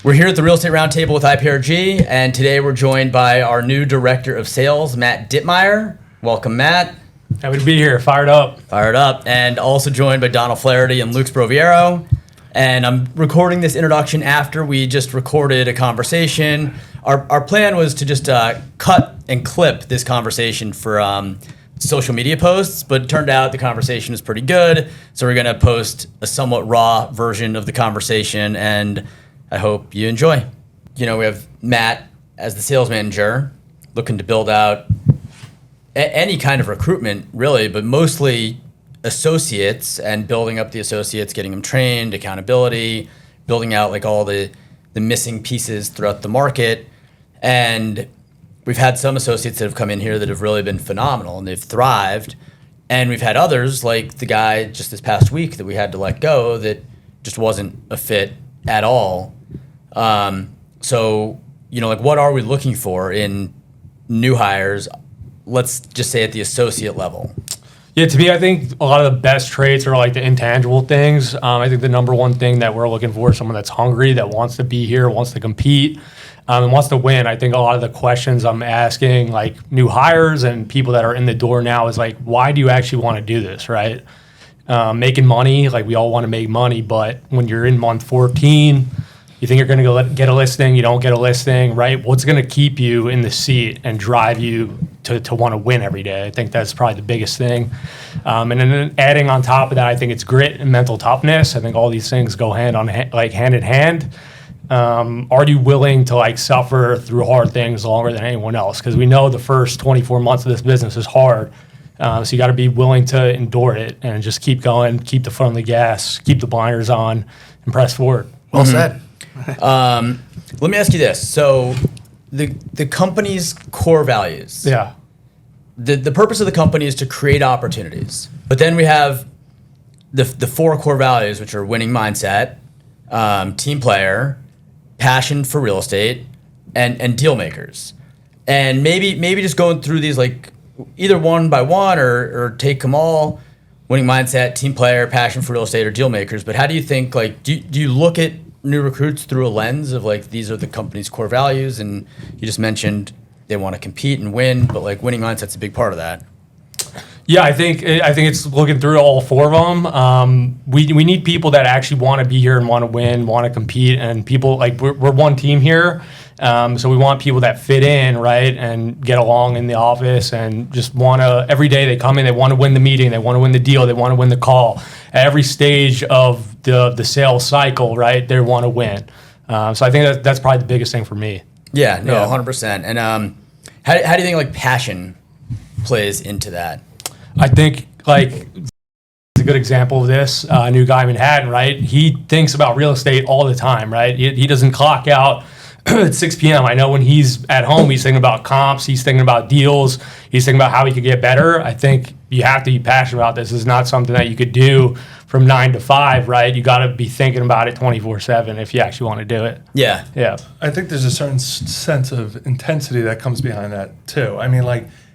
We're here at the Real Estate Roundtable with IPRG, and today we're joined by our new Director of Sales, Matt Dittmeier. Welcome, Matt. Happy to be here. Fired up. Fired up. And also joined by Donald Flaherty and Luke Sproviero. And I'm recording this introduction after we just recorded a conversation. Our plan was to just cut and clip this conversation for social media posts, but it turned out the conversation was pretty good. So we're going to post a somewhat raw version of the conversation, and I hope you enjoy. We have Matt as the sales manager looking to build out any kind of recruitment, really, but mostly associates and building up the associates, getting them trained, accountability, building out like all the missing pieces throughout the market. And we've had some associates that have come in here that have really been phenomenal and they've thrived. And we've had others like the guy just this past week that we had to let go that just wasn't a fit at all. So, what are we looking for in new hires? Let's just say at the associate level. Yeah, to me, I think a lot of the best traits are like the intangible things. I think the number one thing that we're looking for is someone that's hungry, that wants to be here, wants to compete, and wants to win. I think a lot of the questions I'm asking, like new hires and people that are in the door now, is like, why do you actually want to do this, right? Making money, like we all want to make money, but when you're in month 14, you think you're going to get a listing, you don't get a listing, right? What's going to keep you in the seat and drive you to want to win every day? I think that's probably the biggest thing. And then adding on top of that, I think it's grit and mental toughness. I think all these things go hand in hand. Are you willing to suffer through hard things longer than anyone else? Because we know the first 24 months of this business is hard. So you got to be willing to endure it and just keep going, keep the foot on the gas, keep the blinders on, and press forward. Well said. Let me ask you this. So the company's core values. Yeah. The purpose of the company is to create opportunities. But then we have the four core values, which are winning mindset, team player, passion for real estate, and deal makers. And maybe just going through these either one by one or take them all. Winning mindset, team player, passion for real estate, or deal makers. But how do you think, do you look at new recruits through a lens of these are the company's core values? And you just mentioned they want to compete and win, but winning mindset's a big part of that. Yeah, I think it's looking through all four of them. We need people that actually want to be here and want to win, want to compete, and people we're one team here. So we want people that fit in, right, and get along in the office and just want to, every day they come in, they want to win the meeting, they want to win the deal, they want to win the call. At every stage of the sales cycle, right, they want to win. So I think that's probably the biggest thing for me. Yeah, no, 100%. And how do you think passion plays into that? I think a good example of this, a new guy in Manhattan, right? He thinks about real estate all the time, right? He doesn't clock out at 6 p.m. I know when he's at home, he's thinking about comps, he's thinking about deals, he's thinking about how he could get better. I think you have to be passionate about this. It's not something that you could do from 9 to 5, right? You got to be thinking about it 24/7 if you actually want to do it. Yeah. Yeah. I think there's a certain sense of intensity that comes behind that too. I mean,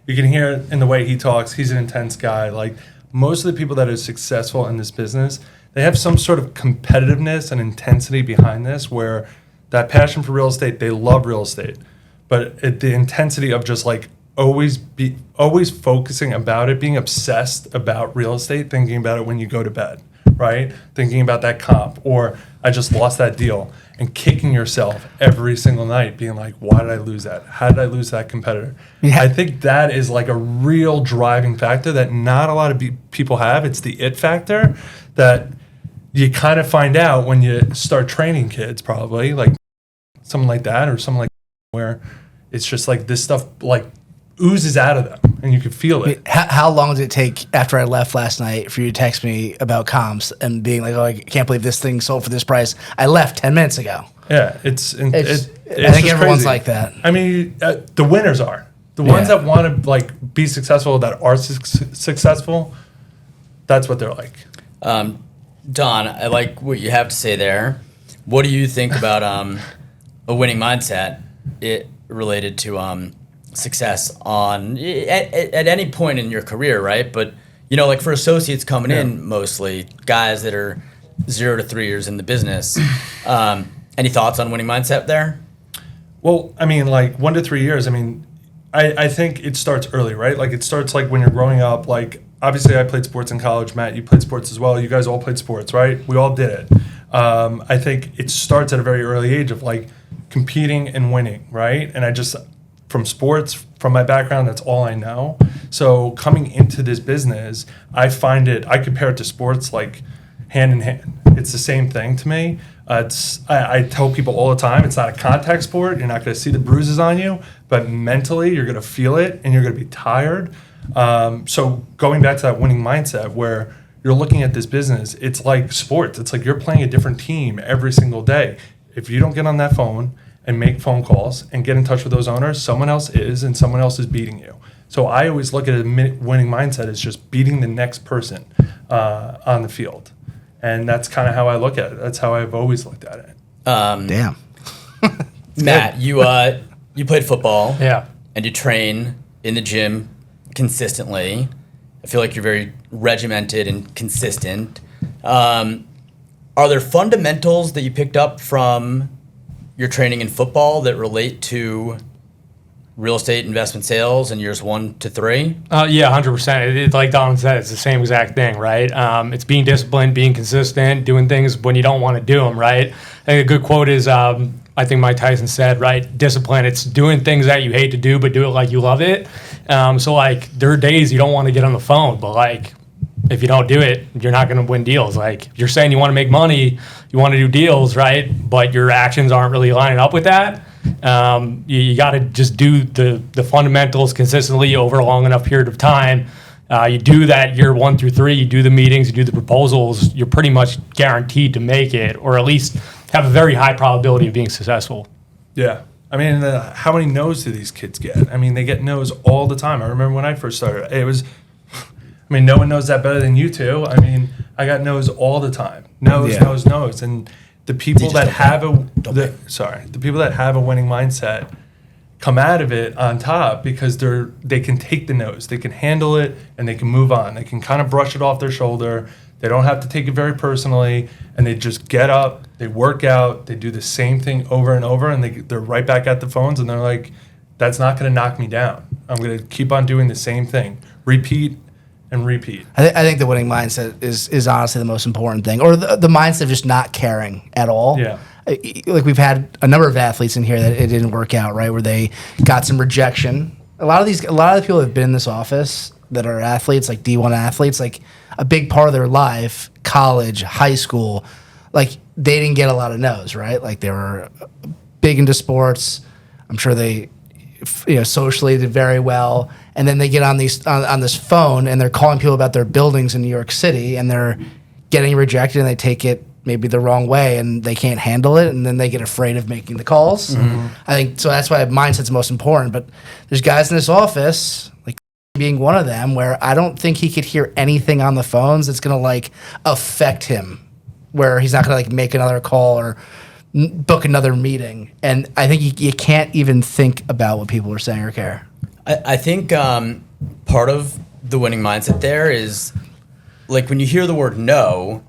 you can hear it in the way he talks. He's an intense guy. Most of the people that are successful in this business, they have some sort of competitiveness and intensity behind this, where that passion for real estate, they love real estate, but the intensity of just always focusing about it, being obsessed about real estate, thinking about it when you go to bed, right? Thinking about that comp, or I just lost that deal, and kicking yourself every single night, being like, why did I lose that? How did I lose that competitor? Yeah. I think that is a real driving factor that not a lot of people have. It's the it factor that you kind of find out when you start training kids, probably something like that, or something where it's just this stuff oozes out of them and you can feel it. How long did it take after I left last night for you to text me about comps and being like, oh, I can't believe this thing sold for this price? I left 10 minutes ago. Yeah, it's I think everyone's crazy like that. I mean, the winners are. The ones that want to be successful, that are successful, that's what they're like. Don, I like what you have to say there. What do you think about a winning mindset related to success at any point in your career, right? But for associates coming in, mostly guys that are 0 to 3 years in the business, Any thoughts on winning mindset there? Well, I mean, like 1 to 3 years. I mean, I think it starts early, right? Like it starts like when you're growing up. Like obviously, I played sports in college. Matt, you played sports as well. You guys all played sports, right? We all did it. I think it starts at a very early age of like competing and winning, right? And I just from sports, from my background, that's all I know. So coming into this business, I compare it to sports like hand in hand. It's the same thing to me. I tell people all the time, it's not a contact sport. You're not going to see the bruises on you, but mentally you're going to feel it and you're going to be tired. So going back to that winning mindset where you're looking at this business, it's like sports. It's like you're playing a different team every single day. If you don't get on that phone and make phone calls and get in touch with those owners, someone else is, and someone else is beating you. So I always look at a winning mindset as just beating the next person on the field. And that's kind of how I look at it. That's how I've always looked at it. Damn. Matt, you played football. Yeah. And you train in the gym consistently. I feel like you're very regimented and consistent. Are there fundamentals that you picked up from your training in football that relate to real estate investment sales in years 1 to 3? Yeah, 100%. It's like Don said, it's the same exact thing, right? It's being disciplined, being consistent, doing things when you don't want to do them, right? I think a good quote is, I think Mike Tyson said, right? Discipline, it's doing things that you hate to do, but do it like you love it. So, like, there are days you don't want to get on the phone, but, like, if you don't do it, you're not going to win deals. Like, you're saying you want to make money, you want to do deals, right? But your actions aren't really lining up with that. You got to just do the fundamentals consistently over a long enough period of time. You do that year 1 through 3, you do the meetings, you do the proposals, you're pretty much guaranteed to make it, or at least have a very high probability of being successful. Yeah. I mean, how many no's do these kids get? I mean, they get no's all the time. I remember when I first started, it was, I mean, no one knows that better than you two. I mean, I got no's all the time. No's. And the people that have the people that have a winning mindset come out of it on top because they can take the no's, they can handle it, and they can move on. They can kind of brush it off their shoulder. They don't have to take it very personally, and they just get up, they work out, they do the same thing over and over, and they're right back at the phones, and they're like, that's not going to knock me down. I'm going to keep on doing the same thing. Repeat and repeat. I think the winning mindset is honestly the most important thing, or the mindset of just not caring at all. Yeah. Like we've had a number of athletes in here that it didn't work out, right? Where they got some rejection. A lot of the people that have been in this office that are athletes, like D1 athletes, like a big part of their life, college, high school, like they didn't get a lot of no's, right? Like they were big into sports. I'm sure they, socially did very well. And then they get on this phone and they're calling people about their buildings in New York City and they're getting rejected and they take it maybe the wrong way and they can't handle it and then they get afraid of making the calls. Mm-hmm. I think so. That's why mindset's most important. But there's guys in this office, like being one of them, where I don't think he could hear anything on the phones that's gonna like affect him, where he's not gonna like make another call or book another meeting. And I think you can't even think about what people are saying or care. I think part of the winning mindset there is, like, when you hear the word no,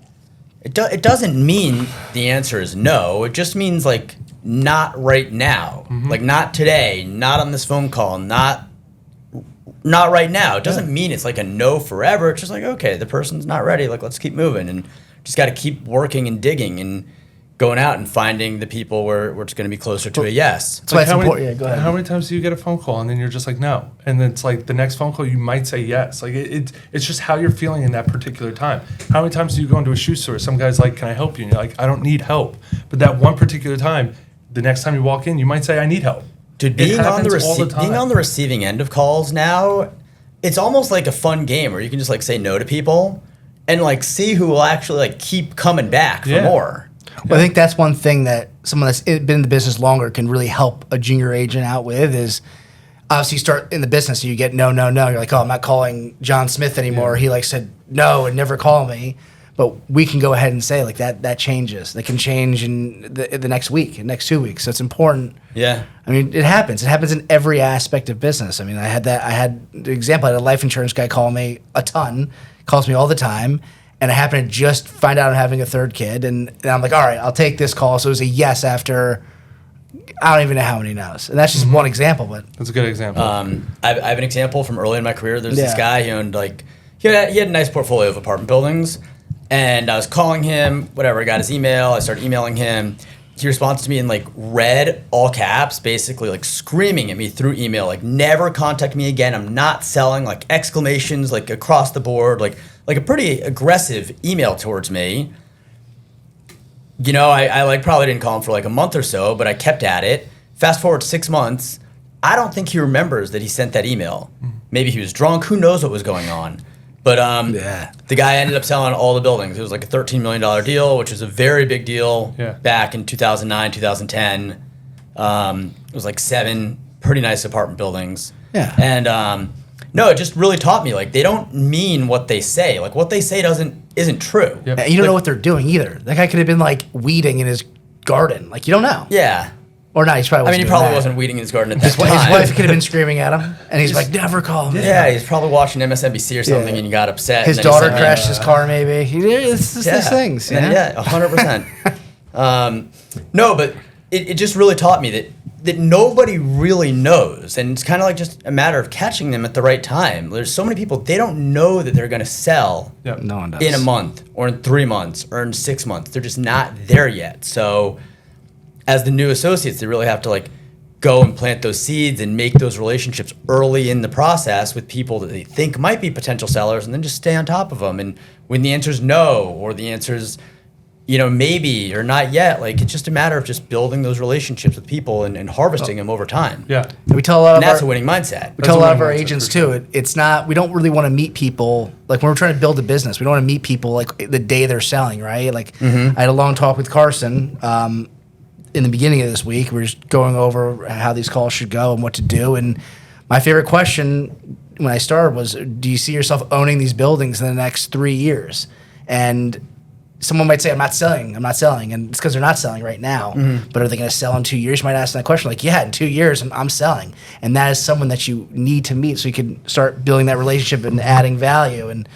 it doesn't mean the answer is no. It just means, like, not right now. Mm-hmm. Like, not today, not on this phone call, not right now. It doesn't mean it's, like, a no forever. It's just like, okay, the person's not ready. Like, let's keep moving. And just got to keep working and digging and going out and finding the people where it's going to be closer to a yes. That's why it's important. Yeah, go ahead. How many times do you get a phone call and then you're just like, no? And then it's like the next phone call, you might say yes. Like it's just how you're feeling in that particular time. How many times do you go into a shoe store? Some guy's like, can I help you? And you're like, I don't need help. But that one particular time, the next time you walk in, you might say, I need help. Dude, being on the receiving end of calls now, it's almost like a fun game where you can just like say no to people and like see who will actually like keep coming back for more. Well, I think that's one thing that someone that's been in the business longer can really help a junior agent out with is obviously you start in the business and you get no. You're like, oh, I'm not calling John Smith anymore. Yeah. He like said no and never call me. But we can go ahead and say like that changes. That can change in the next week, next 2 weeks. So it's important. Yeah. I mean, it happens. It happens in every aspect of business. I mean, I had the example. I had a life insurance guy call me a ton, calls me all the time. and I happened to just find out I'm having a third kid, and I'm like, all right, I'll take this call. So it was a yes after I don't even know how many no's, and that's just one example. But That's a good example. I have an example from early in my career. There's this Yeah. guy, he owned he had a nice portfolio of apartment buildings, and I was calling him, whatever, I got his email, I started emailing him. He responds to me in red, all caps, basically screaming at me through email, never contact me again, I'm not selling, exclamations, across the board, like a pretty aggressive email towards me. I probably didn't call him for a month or so, but I kept at it. Fast forward 6 months, I don't think he remembers that he sent that email. Maybe he was drunk, who knows what was going on. But the guy ended up selling all the buildings. It was a $13 million deal, which was a very big deal back in 2009, 2010. It was 7 pretty nice apartment buildings. Yeah. And no, it just really taught me they don't mean what they say. What they say isn't true. Yep. and you don't know what they're doing either. That guy could have been weeding in his garden. You don't know. Yeah. Or not. He's probably. I mean, he doing probably that. wasn't weeding in his garden at that His time. wife could have been screaming at him, and he's like, "Never call me." Yeah, he's probably watching MSNBC or something, Yeah. and he got upset. His and then he daughter sent me- crashed his car. Maybe it's just these things. And then, Yeah. 100%. No, but it just really taught me that nobody really knows, and it's kind of just a matter of catching them at the right time. There's so many people, they don't know that they're going to sell Yep. No one does. in a month or in 3 months or in 6 months. They're just not there yet. So as the new associates, they really have to go and plant those seeds and make those relationships early in the process with people that they think might be potential sellers, and then just stay on top of them. And when the answer is no, or the answer is, maybe or not yet, it's just a matter of just building those relationships with people and harvesting them over time. Yeah. We tell a lot And of that's a our, winning mindset. we tell a That's a lot of winning our mindset, agents for too. sure. It's not. We don't really want to meet people when we're trying to build a business. We don't want to meet people the day they're selling. Right. I had a long talk with Carson. In the beginning of this week, we were just going over how these calls should go and what to do. And my favorite question when I started was, do you see yourself owning these buildings in the next 3 years? And someone might say, I'm not selling. And it's because they're not selling right now. But are they going to sell in 2 years? You might ask that question in 2 years, I'm selling. And that is someone that you need to meet so you can start building that relationship and adding value. And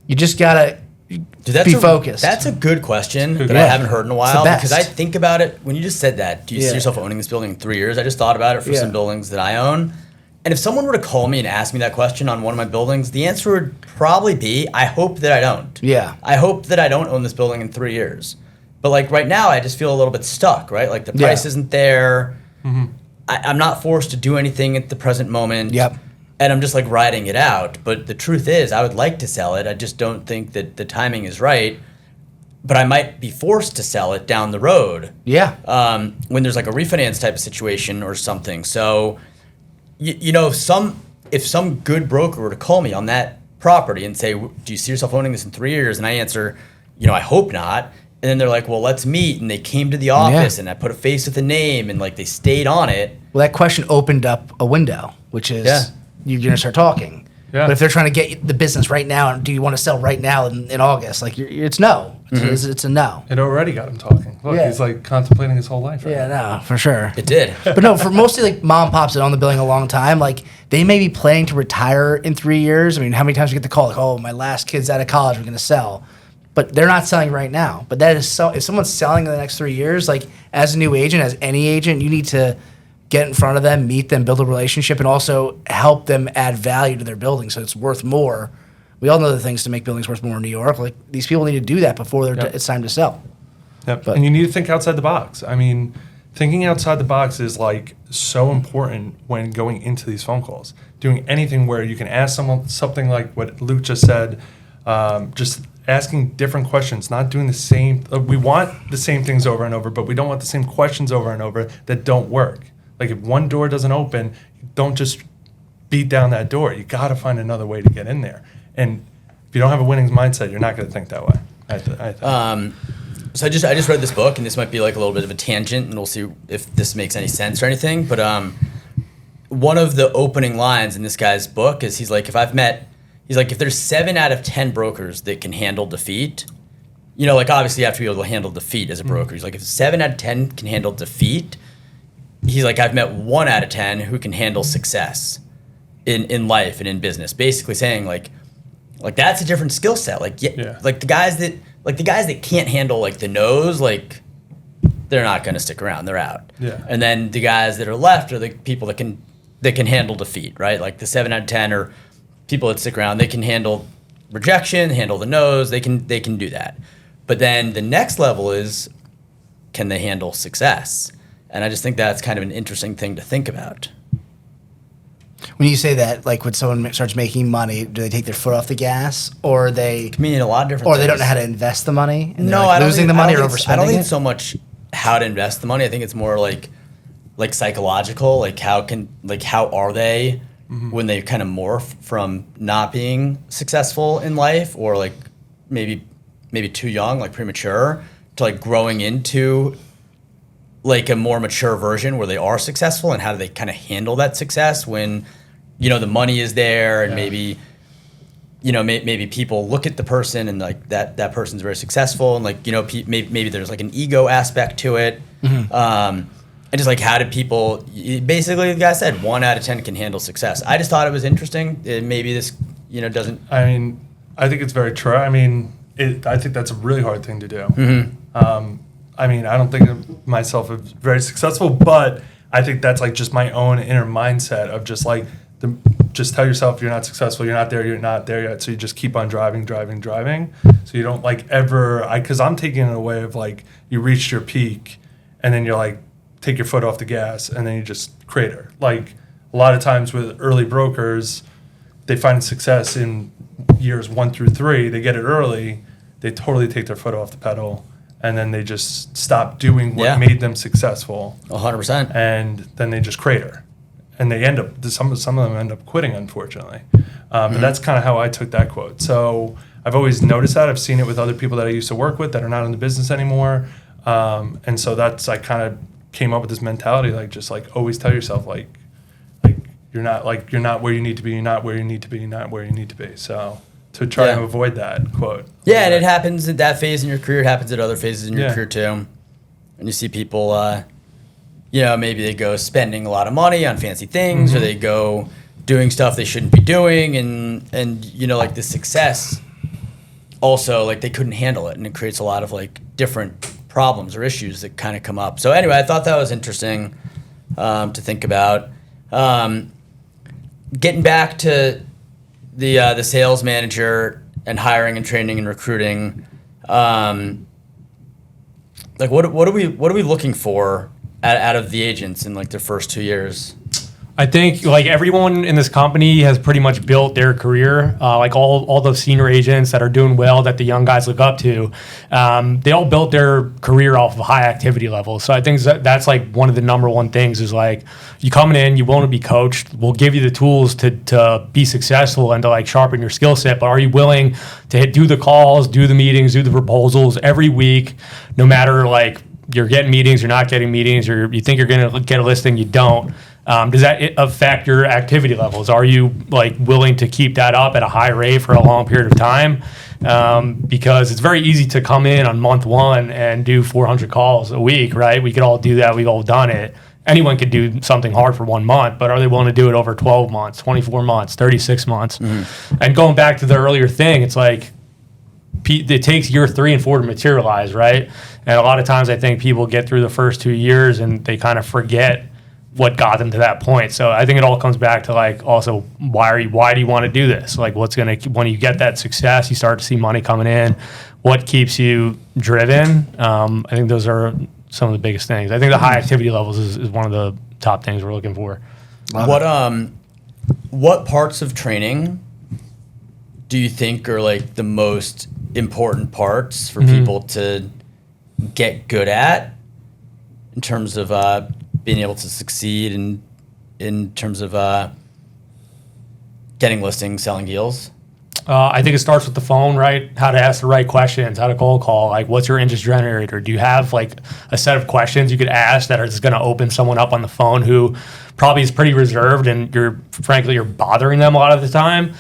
you just got to be focused. That's a good question that Yeah. I haven't heard in a while, best. because I think about it when you just said that. Do you Yeah. see yourself owning this building in 3 years? I just thought about it for Yeah. some buildings that I own. And if someone were to call me and ask me that question on one of my buildings, the answer would probably be, I hope that I don't. Yeah. I hope that I don't own this building in 3 years. But right now, I just feel a little bit stuck, right? The price isn't there. I'm not forced to do anything at the present moment. Yep. And I'm just riding it out. But the truth is, I would like to sell it. I just don't think that the timing is right. But I might be forced to sell it down the road. Yeah. When there's a refinance type of situation or something. So, if some good broker were to call me on that property and say, do you see yourself owning this in 3 years? And I answer, I hope not. And then they're like, well, let's meet. And they came to the office and I put a face with a name and they stayed on it. Well, that question opened up a window, which is you're going to start talking. Yeah. But if they're trying to get the business right now, and do you want to sell right now in August? It's no. It's a no. It already got him talking. Look, Yeah. he's contemplating his whole life right Yeah, now. no, for sure. It did. But no, for mostly mom and pops that own the building a long time, they may be planning to retire in 3 years. I mean, how many times you get the call oh, my last kid's out of college, we're going to sell. But they're not selling right now. But that is so. If someone's selling in the next 3 years, as a new agent, as any agent, you need to get in front of them, meet them, build a relationship, and also help them add value to their building so it's worth more. We all know the things to make buildings worth more in New York. These people need to do that before it's time to sell. Yep. But- And you need to think outside the box. I mean, thinking outside the box is so important when going into these phone calls. Doing anything where you can ask someone something like what Luke just said, just asking different questions, not doing the same. We want the same things over and over, but we don't want the same questions over and over that don't work. If one door doesn't open, don't just beat down that door. You got to find another way to get in there. And if you don't have a winning mindset, you're not going to think that way. I think. So I just read this book, and this might be a little bit of a tangent, and we'll see if this makes any sense or anything. But one of the opening lines in this guy's book is he's like, if there's 7 out of 10 brokers that can handle defeat, obviously you have to be able to handle defeat as a broker. He's like, if 7 out of 10 can handle defeat, he's like, I've met 1 out of 10 who can handle success in life and in business. Basically saying Like that's a different skill set. Like Yeah. like the guys that can't handle like the nose, like they're not going to stick around. They're out. Yeah. And then the guys that are left are the people that can handle defeat, right? Like the 7 out of 10 are people that stick around. They can handle rejection, handle the nose. They can do that. But then the next level is, can they handle success? And I just think that's kind of an interesting thing to think about. When you say that, like when someone starts making money, do they take their foot off the gas, or they, I mean, a lot of different. or they don't things. know how to invest the money? And they're, No, like, I don't losing think, the money I or don't think, overspending I don't think it? it's so much how to invest the money. I think it's more like psychological. Like how are they when they kind of morph from not being successful in life, or like maybe too young, like premature, to like growing into like a more mature version where they are successful, and how do they kind of handle that success when, you know, the money is there, and maybe, you know, maybe people look at the person and like that person's very successful, and like, you know, maybe there's like an ego aspect to it. And just like, how do people, basically the guy said 1 out of 10 can handle success. I just thought it was interesting. Maybe this, you know, doesn't. I mean, I think it's very true. I mean, I think that's a really hard thing to do. I mean, I don't think of myself as very successful, but I think that's like just my own inner mindset of just like, just tell yourself you're not successful, you're not there yet. So you just keep on driving. So you don't like ever, because I'm taking it away of like, you reached your peak and then you're like, take your foot off the gas and then you just crater. Like a lot of times with early brokers, they find success in years 1 through 3. They get it early, they totally take their foot off the pedal, and then they just stop doing what made them successful. 100%. And then they just crater. And they end up, some of them end up quitting, unfortunately. But that's kind of how I took that quote. So I've always noticed that. I've seen it with other people that I used to work with that are not in the business anymore. And so that's, I kind of came up with this mentality, like just like always tell yourself like you're not where you need to be, you're not where you need to be, you're not where you need to be. So to try to avoid that quote. Yeah, and it happens at that phase in your career. It happens at other phases in your career too. And you see people, you know, maybe they go spending a lot of money on fancy things, or they go doing stuff they shouldn't be doing, and you know, like the success also, like they couldn't handle it, and it creates a lot of like different problems or issues that kind of come up. So anyway, I thought that was interesting to think about. Getting back to the sales manager and hiring and training and recruiting, like what are we looking for out of the agents in like their first 2 years? I think like everyone in this company has pretty much built their career. Like all the senior agents that are doing well that the young guys look up to, they all built their career off of high activity levels. So I think that's like one of the number one things is like you coming in, you want to be coached. We'll give you the tools to be successful and to like sharpen your skill set. But are you willing to do the calls, do the meetings, do the proposals every week, no matter like you're getting meetings, you're not getting meetings, or you think you're going to get a listing, you don't. Does that affect your activity levels? Are you like willing to keep that up at a high rate for a long period of time? Because it's very easy to come in on month 1 and do 400 calls a week, right? We could all do that. We've all done it. Anyone could do something hard for 1 month, but are they willing to do it over 12 months, 24 months, 36 months? And going back to the earlier thing, it's like it takes year 3 and 4 to materialize, right? And a lot of times I think people get through the first 2 years and they kind of forget what got them to that point. So I think it all comes back to like also why do you want to do this? Like when you get that success, you start to see money coming in. What keeps you driven? I think those are some of the biggest things. I think the high activity levels is one of the top things we're looking for. What parts of training do you think are like the most important parts for people to get good at in terms of being able to succeed in terms of getting listings, selling deals? I think it starts with the phone, right? How to ask the right questions, how to cold call, like what's your interest generator? Do you have like a set of questions you could ask that are just going to open someone up on the phone who probably is pretty reserved and you're bothering them a lot of the time?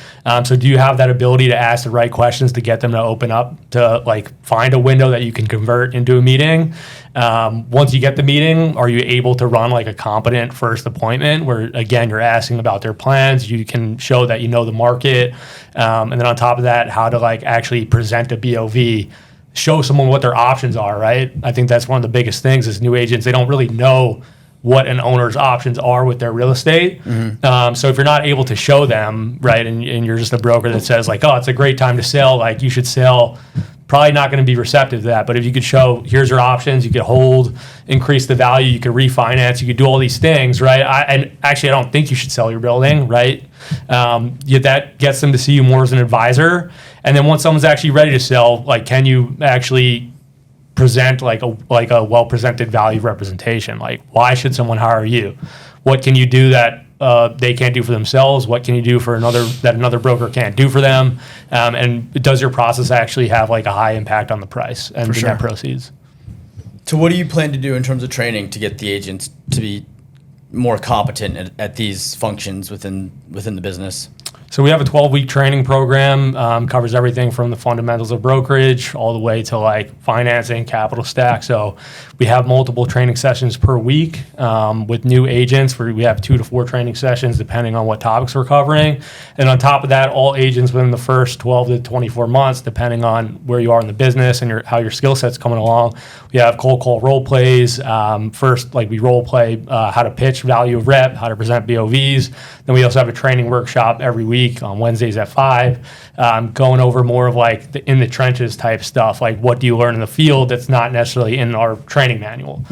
So do you have that ability to ask the right questions to get them to open up, to like find a window that you can convert into a meeting? Once you get the meeting, are you able to run like a competent first appointment where, again, you're asking about their plans, you can show that you know the market, and then on top of that, how to like actually present a BOV, show someone what their options are, right? I think that's one of the biggest things is new agents, they don't really know what an owner's options are with their real estate. So if you're not able to show them, right, and you're just a broker that says like, oh, it's a great time to sell, like you should sell, probably not going to be receptive to that. But if you could show, here's your options, you could hold, increase the value, you could refinance, you could do all these things, right? And actually, I don't think you should sell your building, right? Yet that gets them to see you more as an advisor. And then once someone's actually ready to sell, like, can you actually present like a well-presented value representation? Like, why should someone hire you? What can you do that they can't do for themselves? What can you do for another broker can't do for them? And does your process actually have like a high impact on the price and the net proceeds? So what do you plan to do in terms of training to get the agents to be more competent at these functions within the business? So we have a 12-week training program, covers everything from the fundamentals of brokerage all the way to like financing, capital stack. So we have multiple training sessions per week with new agents where we have 2 to 4 training sessions depending on what topics we're covering. And on top of that, all agents within the first 12 to 24 months, depending on where you are in the business and how your skill set's coming along, we have cold call role plays. First, like we role play how to pitch value of rep, how to present BOVs. Then we also have a training workshop every week on Wednesdays at 5, going over more of like the in the trenches type stuff, like what do you learn in the field that's not necessarily in our training manual.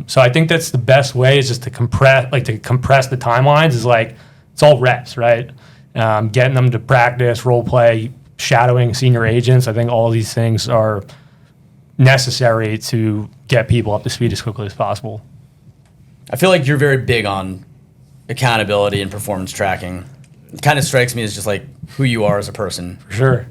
So I think that's the best way is just to compress the timelines is like it's all reps, right? Getting them to practice, role play, shadowing senior agents. I think all of these things are necessary to get people up to speed as quickly as possible. I feel like you're very big on accountability and performance tracking. It kind of strikes me as just like who you are as a person. For sure.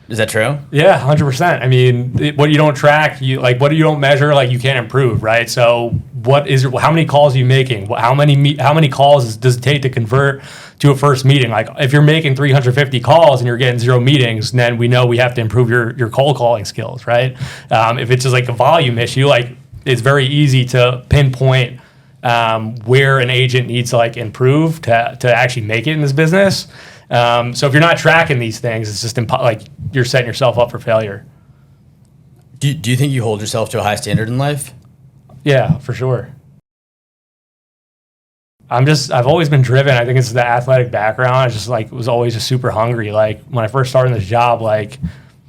Is that true? Yeah, 100%. I mean, what you don't track, what you don't measure, like you can't improve, right? So how many calls are you making? How many calls does it take to convert to a first meeting? Like if you're making 350 calls and you're getting 0 meetings, then we know we have to improve your cold calling skills, right? If it's just like a volume issue, like it's very easy to pinpoint where an agent needs to like improve to actually make it in this business. So if you're not tracking these things, it's just like you're setting yourself up for failure. Do you think you hold yourself to a high standard in life? Yeah, for sure. I've always been driven. I think it's the athletic background. I just like was always just super hungry. Like when I first started this job, like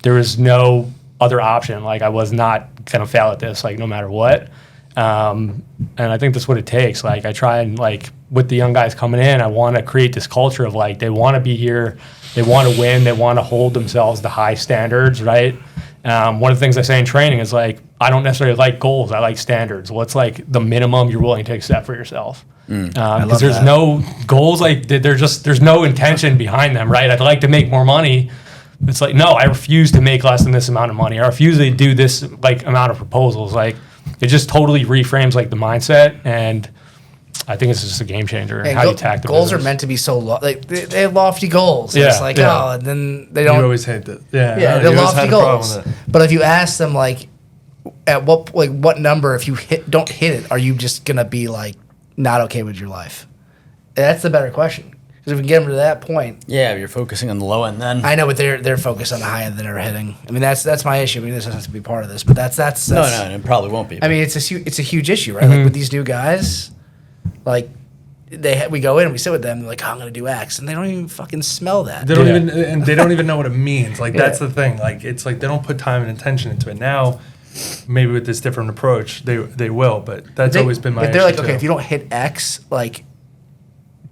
there was no other option. Like I was not gonna fail at this, like no matter what. And I think that's what it takes. Like I try and like with the young guys coming in, I want to create this culture of like they want to be here, they want to win, they want to hold themselves to high standards, right? One of the things I say in training is like I don't necessarily like goals, I like standards. What's like the minimum you're willing to accept for yourself? Because there's no goals, like there's no intention behind them, right? I'd like to make more money. It's like no, I refuse to make less than this amount of money. I refuse to do this like amount of proposals. Like it just totally reframes like the mindset, and I think it's just a game changer. And how you attack the goals business. are meant to be so like they have lofty goals. Yeah, It's like yeah. oh, and then they don't. You always hate that. Yeah, they're you always lofty had a problem goals. with it. But if you ask them like, at what number, if you don't hit it, are you just gonna be like not okay with your life? That's the better question. Because if we get them to that point, Yeah, you're focusing on the low end then. I know, but they're focused on the high end that they're hitting. I mean, that's my issue. I mean, this doesn't have to be part of this, but that's No, it probably won't be. I mean, it's a huge issue, right? Like with these new guys, like we go in, we sit with them, they're like, oh, I'm gonna do X, and they don't even fucking smell that. They don't Yeah. they don't even know what it means. Like that's Yeah. the thing. Like it's like they don't put time and attention into it. Now, maybe with this different approach, they will. But that's always been my. If they're issue like, okay, too. if you don't hit X, like,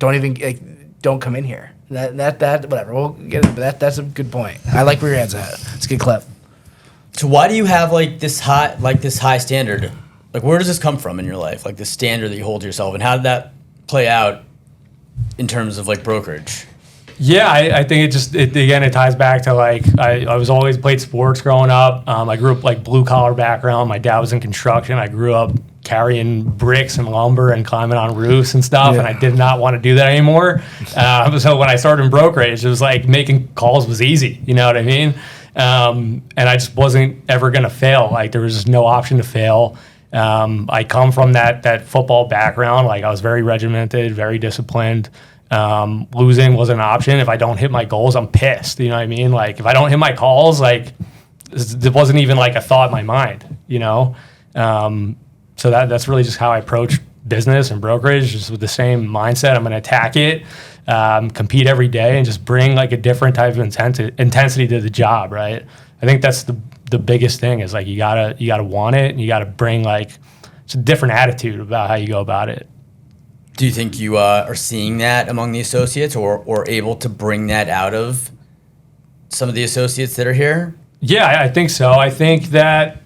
don't come in here. That whatever. We'll get it, but that's a good point. I like where your head's at. It's a good clip. So why do you have like this high standard? Like where does this come from in your life? Like the standard that you hold to yourself, and how did that play out in terms of like brokerage? Yeah, I think it ties back to like I was always played sports growing up. I grew up like blue collar background. My dad was in construction. I grew up carrying bricks and lumber and climbing on roofs and stuff, and I did not want to do that anymore. So when I started in brokerage, it was like making calls was easy. You know what I mean? And I just wasn't ever gonna fail. Like there was just no option to fail. I come from that football background. Like I was very regimented, very disciplined. Losing wasn't an option. If I don't hit my goals, I'm pissed. You know what I mean? Like if I don't hit my calls, like it wasn't even like a thought in my mind, you know? So that's really just how I approach business and brokerage, just with the same mindset. I'm going to attack it, compete every day, and just bring like a different type of intensity to the job, right? I think that's the biggest thing is like you gotta want it, and you gotta bring like it's a different attitude about how you go about it. Do you think you are seeing that among the associates, or able to bring that out of some of the associates that are here? Yeah, I think so. I think that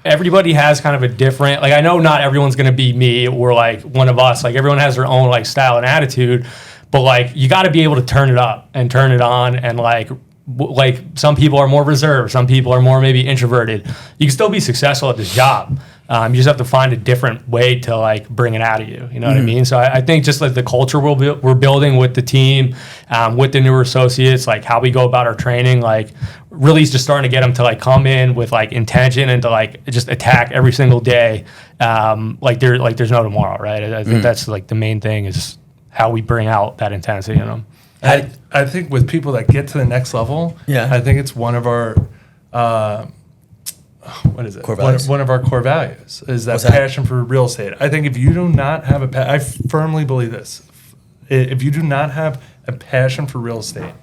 everybody has kind of a different, like I know not everyone's going to be me or like one of us. Like everyone has their own like style and attitude, but like you got to be able to turn it up and turn it on. And like some people are more reserved, some people are more maybe introverted. You can still be successful at this job. You just have to find a different way to like bring it out of you. You know what I mean? So I think just like the culture we're building with the team, with the newer associates, like how we go about our training, like really is just starting to get them to like come in with like intention and to like just attack every single day. Like there's no tomorrow, right? I think that's like the main thing is how we bring out that intensity in them. I think with people that get to the next level, I think it's one of our what is it? Core values. One of our core values is that passion for real estate. I think if you do not have I firmly believe this. If you do not have a passion for real estate,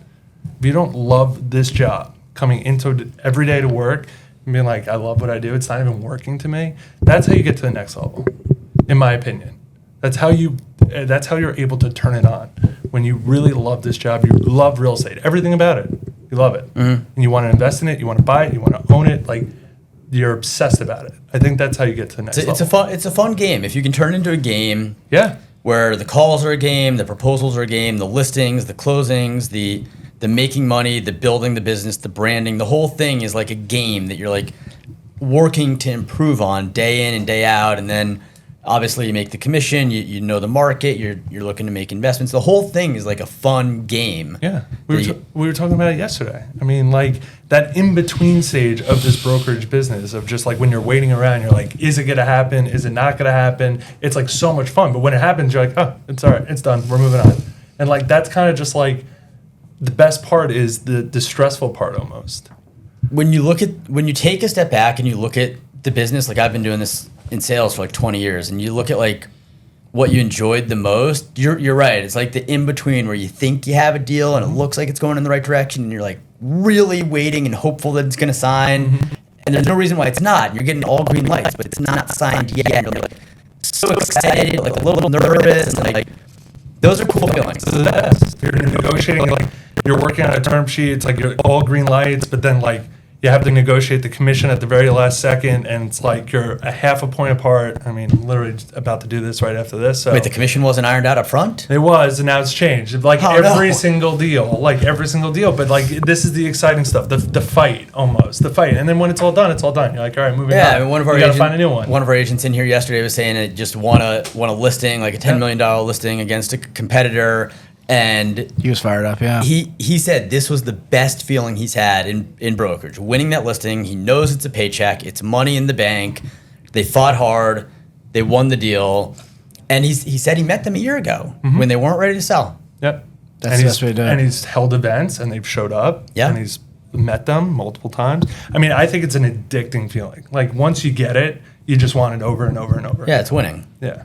if you don't love this job, coming into every day to work and being like, I love what I do, it's not even working to me, that's how you get to the next level, in my opinion. That's how you're able to turn it on. When you really love this job, you love real estate, everything about it, you love it. And you want to invest in it, you want to buy it, you want to own it, like you're obsessed about it. I think that's how you get to the next level. It's a fun game. If you can turn it into a game, where the calls are a game, the proposals are a game, the listings, the closings, the making money, the building the business, the branding, the whole thing is like a game that you're like working to improve on day in and day out. And then obviously you make the commission, you know the market, you're looking to make investments. The whole thing is like a fun game. Yeah, we were talking about it yesterday. I mean, like that in-between stage of this brokerage business of just like when you're waiting around, you're like, is it going to happen? Is it not going to happen? It's like so much fun. But when it happens, you're like, oh, it's all right. It's done. We're moving on. And like that's kind of just like the best part is the stressful part almost. When you take a step back and you look at the business, like I've been doing this in sales for like 20 years, and you look at like what you enjoyed the most, you're right. It's like the in-between where you think you have a deal and it looks like it's going in the right direction, and you're like really waiting and hopeful that it's going to sign. And there's no reason why it's not. You're getting all green lights, but it's not signed yet. You're like so excited, like a little nervous, and like those are cool feelings. This is the best. You're negotiating, like you're working on a term sheet. It's like you're all green lights, but then like you have to negotiate the commission at the very last second, and it's like you're a half a point apart. I mean, I'm literally just about to do this right after this. So wait, the commission wasn't ironed out up front? It was, and now it's changed. Like every single deal. But like this is the exciting stuff, the fight almost, the fight. And then when it's all done, it's all done. You're like, all right, moving on. Yeah, I mean, you got to find a new one. One of our agents in here yesterday was saying it just won a listing, like a $10 million listing against a competitor. And he was fired up, yeah. He said this was the best feeling he's had in brokerage. Winning that listing, he knows it's a paycheck, it's money in the bank. They fought hard, they won the deal, and he said he met them a year ago when they weren't ready to sell. Yep, that's the best way to do it. And he's held events, and they've showed up. Yeah, and he's met them multiple times. I mean, I think it's an addicting feeling. Like once you get it, you just want it over and over and over. Yeah, it's winning. Yeah,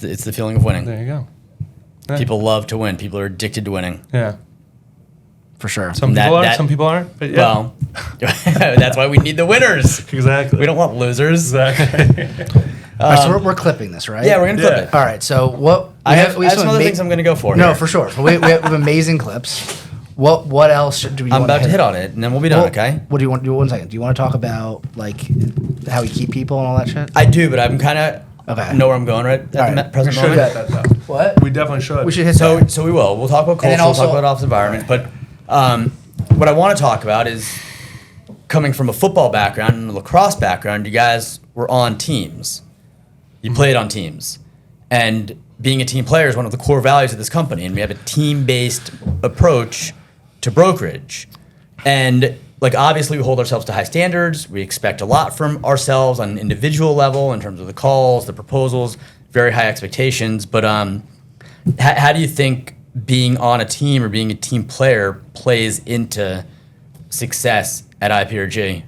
it's the feeling of winning. There you go. Yeah. People love to win. People are addicted to winning. Yeah. For sure. Some people aren't. But yeah. Well, that's why we need the winners. Exactly. We don't want losers. Exactly. All right, so we're clipping this, right? Yeah, we're going to clip it. All right, so what... I have some other things I'm going to go for. No, here. for sure. We have amazing clips. What else do we want to hit? I'm about to hit on it, and then we'll be done, okay? What do you want? Do 1 second. Do you want to talk about, like, how we keep people and all that shit? I do, but I'm kind of... Okay. Know where I'm going right at the present we should moment. hit that, though. What? We definitely should. We should hit So that. we will. We'll talk about culture. We'll talk about office environment. But what I want to talk about is coming from a football background and a lacrosse background. You guys were on teams. You played on teams, and being a team player is one of the core values of this company. And we have a team-based approach to brokerage. And like obviously we hold ourselves to high standards. We expect a lot from ourselves on an individual level in terms of the calls, the proposals, very high expectations. But how do you think being on a team or being a team player plays into success at IPRG?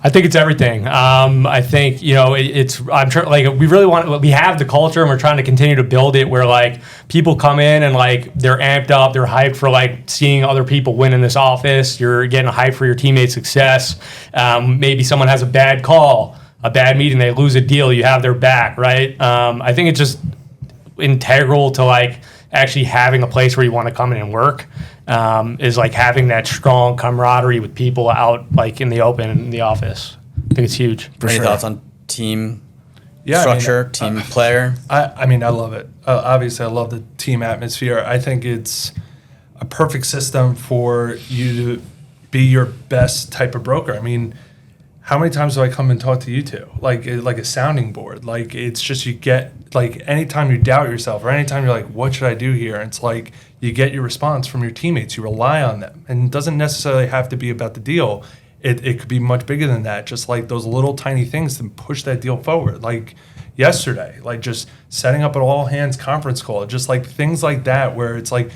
I think it's everything. I think, I'm sure, like, we have the culture and we're trying to continue to build it where, like, people come in and, like, they're amped up, they're hyped for, like, seeing other people win in this office. You're getting hyped for your teammates' success. Maybe someone has a bad call, a bad meeting, they lose a deal, you have their back, right? I think it's just integral to, like, actually having a place where you want to come in and work. Is like having that strong camaraderie with people out, like, in the open in the office. I think it's huge. Any thoughts on team structure, team player? I mean, I love it. Obviously, I love the team atmosphere. I think it's a perfect system for you to be your best type of broker. I mean, how many times do I come and talk to you two? Like a sounding board. Like, it's just, you get, like, anytime you doubt yourself or anytime you're like, what should I do here? It's like, you get your response from your teammates. You rely on them. And it doesn't necessarily have to be about the deal. It could be much bigger than that. Just like those little tiny things to push that deal forward. Like yesterday, like just setting up an all hands conference call, just like things like that, where it's like,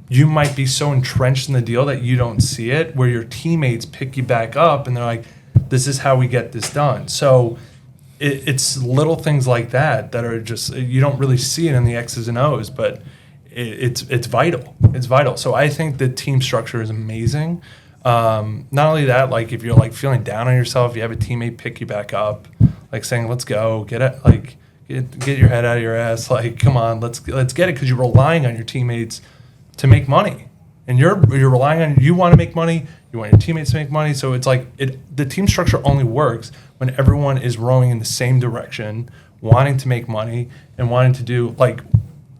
you might be so entrenched in the deal that you don't see it, where your teammates pick you back up and they're like, this is how we get this done. So it's little things like that are just, you don't really see it in the X's and O's, but it's vital. It's vital. So I think the team structure is amazing. Not only that, like, if you're, like, feeling down on yourself, you have a teammate pick you back up, like saying, let's go, get your head out of your ass. Like, come on, let's get it. Cause you're relying on your teammates to make money, and you're relying on, you want to make money. You want your teammates to make money. So it's like, the team structure only works when everyone is rowing in the same direction, wanting to make money and wanting to do, like,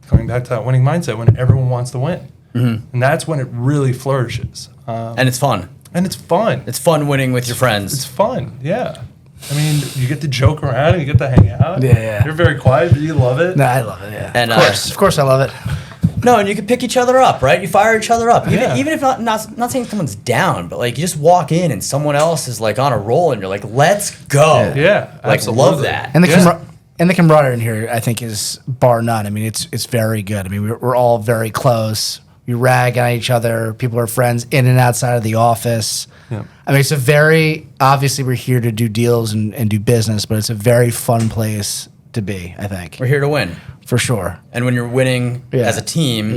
coming back to that winning mindset, when everyone wants to win. Mm-hmm. And that's when it really flourishes. And it's fun. It's fun winning with your friends. It's fun, yeah. I mean, you get to joke around and you get to hang out. Yeah. You're very quiet, but you love it. No, I love it, yeah. And, of course I love it. No, and you can pick each other up, right? You fire each other up. Yeah. Even if not saying someone's down, but, like, you just walk in and someone else is, like, on a roll and you're like, let's go. Yeah, Like, absolutely. love that. And the camaraderie in here, I think, is bar none. I mean, it's very good. I mean, we're all very close. We rag on each other. People are friends in and outside of the office. Yeah. I mean, it's a very, obviously we're here to do deals and do business, but it's a very fun place to be, I think. We're here to win. For sure. And when you're winning as a team,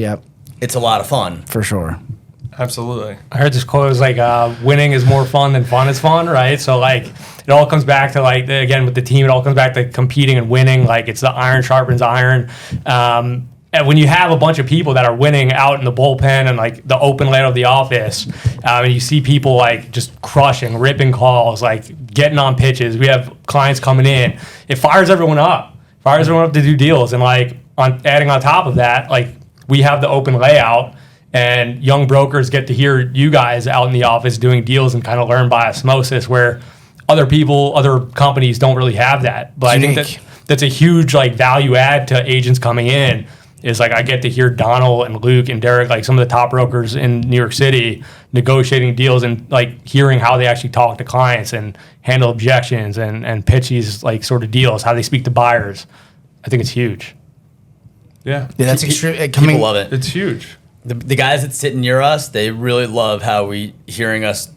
it's a lot of fun. For sure. Absolutely. I heard this quote, it was like, winning is more fun than fun is fun, right? So, like, it all comes back to, like, again, with the team, it all comes back to competing and winning. Like, it's the iron sharpens iron. And when you have a bunch of people that are winning out in the bullpen and, like, the open layout of the office, and you see people, like, just crushing, ripping calls, like, getting on pitches. We have clients coming in. It fires everyone up. To do deals. And, like, adding on top of that, like, we have the open layout, and young brokers get to hear you guys out in the office doing deals and kind of learn by osmosis, where other companies don't really have that. But Unique. I think that's a huge, like, value add to agents coming in, is, like, I get to hear Donald and Luke and Derek, like, some of the top brokers in New York City, negotiating deals and, like, hearing how they actually talk to clients and handle objections and pitch these, like, sort of deals, how they speak to buyers. I think it's huge. Yeah. Yeah, that's extreme. People love it. It's huge. The guys that sit near us, they really love hearing us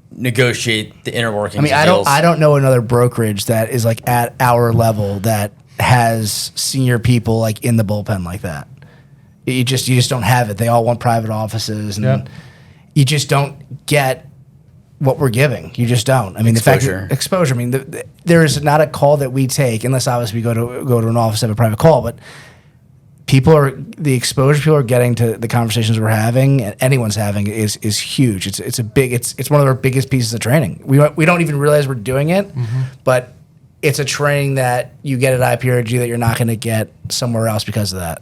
negotiate the inner workings. I mean, of deals. I don't know another brokerage that is, like, at our level that has senior people, like, in the bullpen like that. You just don't have it. They all want private offices, and you just don't get what we're giving. You just don't. I mean, exposure. I mean, there is not a call that we take, unless obviously we go to an office have a private call, but the exposure people are getting to the conversations we're having and anyone's having is huge. It's one of our biggest pieces of training. We don't even realize we're doing it, but it's a training that you get at IPRG that you're not going to get somewhere else because of that.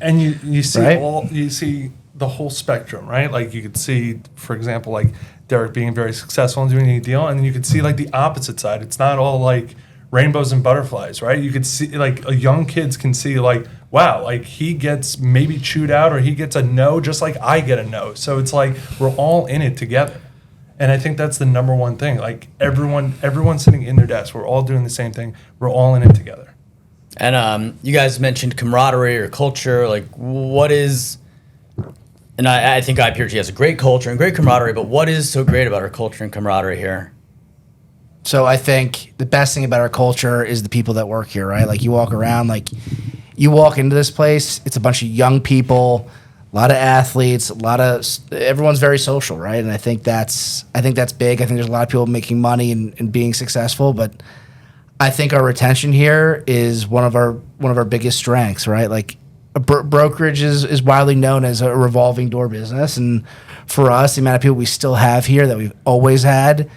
And you see Right? you see the whole spectrum, right? Like, you could see, for example, like Derek being very successful in doing a deal, and then you could see, like, the opposite side. It's not all, like, rainbows and butterflies, right? You could see, like, young kids can see, like, wow, like he gets maybe chewed out or he gets a no just like I get a no. So it's like we're all in it together. And I think that's the number one thing. Like everyone sitting in their desk, we're all doing the same thing. We're all in it together. And you guys mentioned camaraderie or culture. Like, what is? And I think IPRG has a great culture and great camaraderie. But what is so great about our culture and camaraderie here? So I think the best thing about our culture is the people that work here, right? Like you walk around, like you walk into this place, it's a bunch of young people, a lot of athletes, everyone's very social, right? And I think that's big. I think there's a lot of people making money and being successful, but I think our retention here is one of our biggest strengths, right? Like brokerage is widely known as a revolving door business, and for us, the amount of people we still have here that we've always had,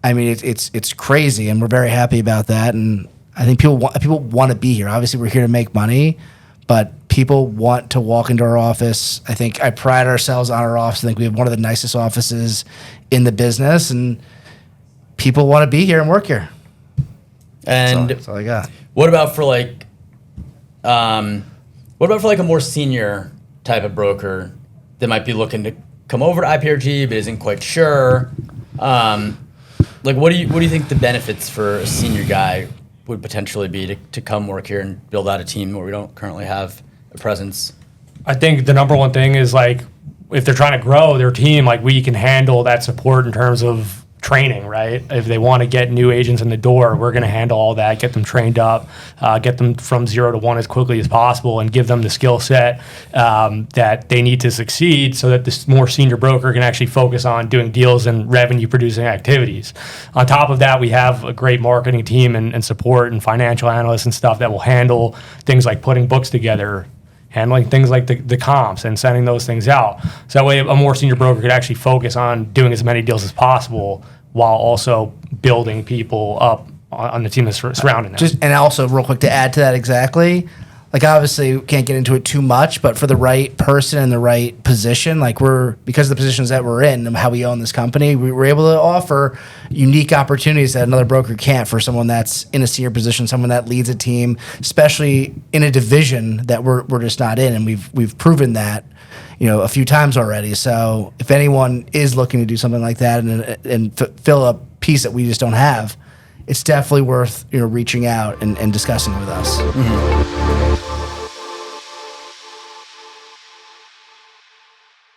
I mean, it's crazy, and we're very happy about that. And I think people want to be here. Obviously, we're here to make money, but people want to walk into our office. I think I pride ourselves on our office. I think we have one of the nicest offices in the business, and people want to be here and work here. And that's all I got. What about for like a more senior type of broker that might be looking to come over to IPRG but isn't quite sure? Like, what do you think the benefits for a senior guy would potentially be to come work here and build out a team where we don't currently have a presence? I think the number one thing is like if they're trying to grow their team, like we can handle that support in terms of training, right? If they want to get new agents in the door, we're going to handle all that, get them trained up, get them from 0 to 1 as quickly as possible, and give them the skill set that they need to succeed so that this more senior broker can actually focus on doing deals and revenue producing activities. On top of that, we have a great marketing team and support and financial analysts and stuff that will handle things like putting books together, handling things like the comps and sending those things out. So that way a more senior broker could actually focus on doing as many deals as possible while also building people up on the team that's surrounding them. And also, real quick, to add to that exactly, like obviously we can't get into it too much, but for the right person in the right position, like because of the positions that we're in and how we own this company, we were able to offer unique opportunities that another broker can't for someone that's in a senior position, someone that leads a team, especially in a division that we're just not in, and we've proven that a few times already. So if anyone is looking to do something like that and fill a piece that we just don't have, it's definitely worth reaching out and discussing with us. Mm-hmm.